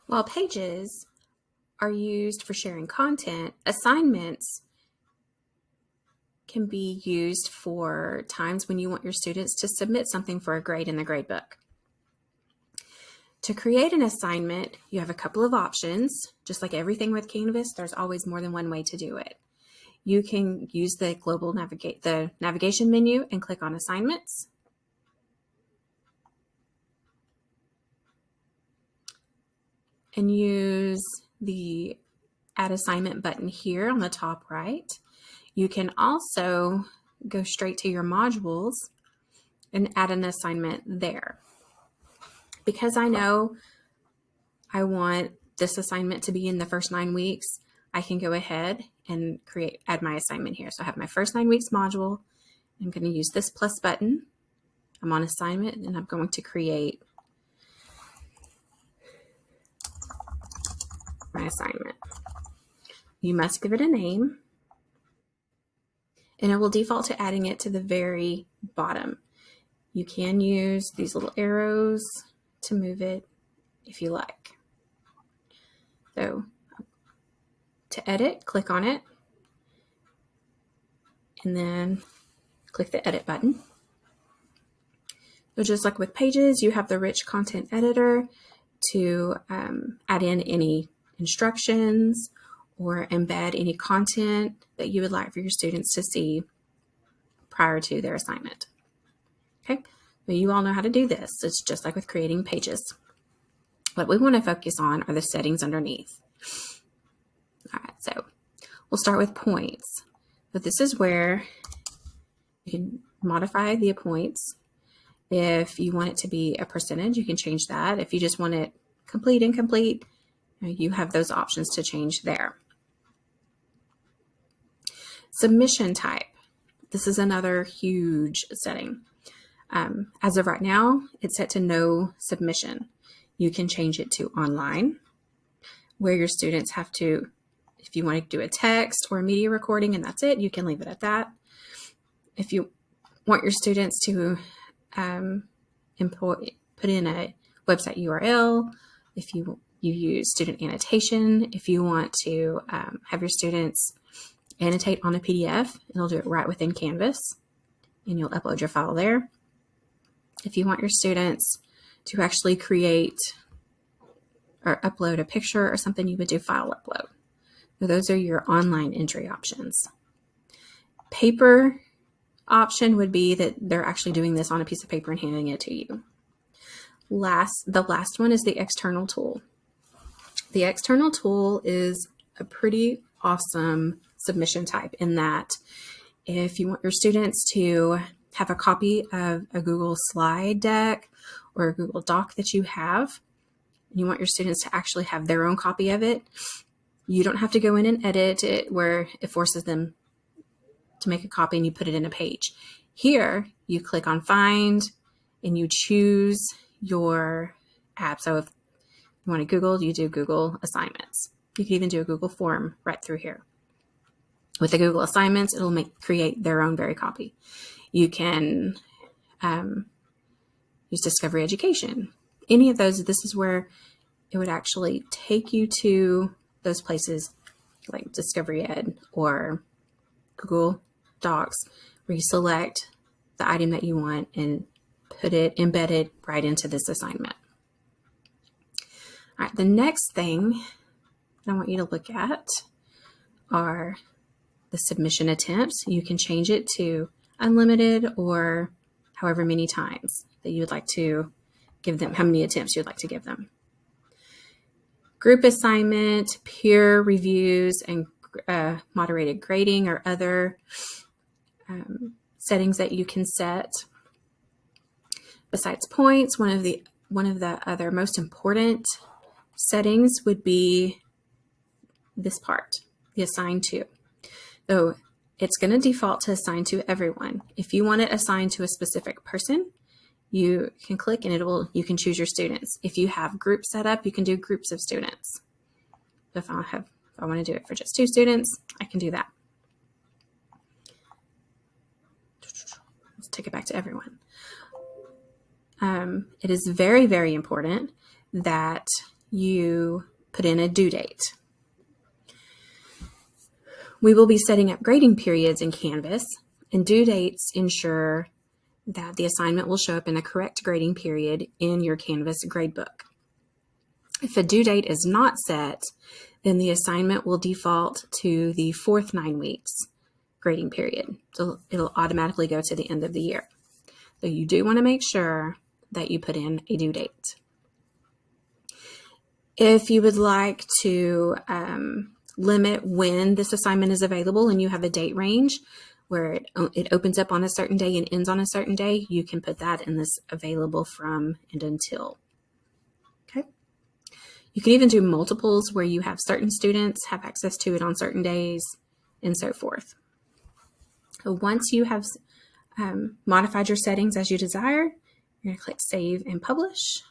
While pages are used for sharing content, assignments can be used for times when you want your students to submit something for a grade in the gradebook. To create an assignment, you have a couple of options. Just like everything with Canvas, there's always more than one way to do it. You can use the navigation menu and click on assignments. And use the add assignment button here on the top right. You can also go straight to your modules and add an assignment there. Because I know I want this assignment to be in the first 9 weeks, I can go ahead and add my assignment here. So I have my first 9 weeks module. I'm going to use this plus button. I'm on assignment and I'm going to create my assignment. You must give it a name, and it will default to adding it to the very bottom. You can use these little arrows to move it if you like. So to edit, click on it, and then click the edit button. So just like with pages, you have the rich content editor to add in any instructions or embed any content that you would like for your students to see prior to their assignment. Okay, well, you all know how to do this. It's just like with creating pages. What we want to focus on are the settings underneath. All right, so we'll start with points. But this is where you can modify the points. If you want it to be a percentage, you can change that. If you just want it complete, incomplete, you have those options to change there. Submission type. This is another huge setting. As of right now, it's set to no submission. You can change it to online, where your students have to, if you want to do a text or a media recording and that's it, you can leave it at that. If you want your students to put in a website URL, if you use student annotation, if you want to have your students annotate on a PDF, it'll do it right within Canvas, and you'll upload your file there. If you want your students to actually create or upload a picture or something, you would do file upload. So those are your online entry options. Paper option would be that they're actually doing this on a piece of paper and handing it to you. The last one is the external tool. The external tool is a pretty awesome submission type in that if you want your students to have a copy of a Google slide deck or a Google Doc that you have, and you want your students to actually have their own copy of it, you don't have to go in and edit it where it forces them to make a copy and you put it in a page. Here, you click on Find and you choose your app. So if you want to Google, you do Google Assignments. You can even do a Google form right through here. With the Google Assignments, it'll create their own very copy. You can use Discovery Education. Any of those, this is where it would actually take you to those places like Discovery Ed or Google Docs, where you select the item that you want and embed it right into this assignment. All right, the next thing that I want you to look at are the submission attempts. You can change it to unlimited or however many times that you would like to give them, how many attempts you'd like to give them. Group assignment, peer reviews, and moderated grading are other settings that you can set. Besides points, one of the other most important settings would be this part, the assign to. So it's going to default to assign to everyone. If you want it assigned to a specific person, you can click and you can choose your students. If you have groups set up, you can do groups of students. If I want to do it for just 2 students, I can do that. Let's take it back to everyone. It is very, very important that you put in a due date. We will be setting up grading periods in Canvas, and due dates ensure that the assignment will show up in the correct grading period in your Canvas gradebook. If a due date is not set, then the assignment will default to the fourth 9 weeks grading period. So it'll automatically go to the end of the year. So you do want to make sure that you put in a due date. If you would like to limit when this assignment is available and you have a date range where it opens up on a certain day and ends on a certain day, you can put that in this available from and until. Okay. You can even do multiples where you have certain students have access to it on certain days and so forth. So once you have modified your settings as you desire, you're going to click Save and Publish.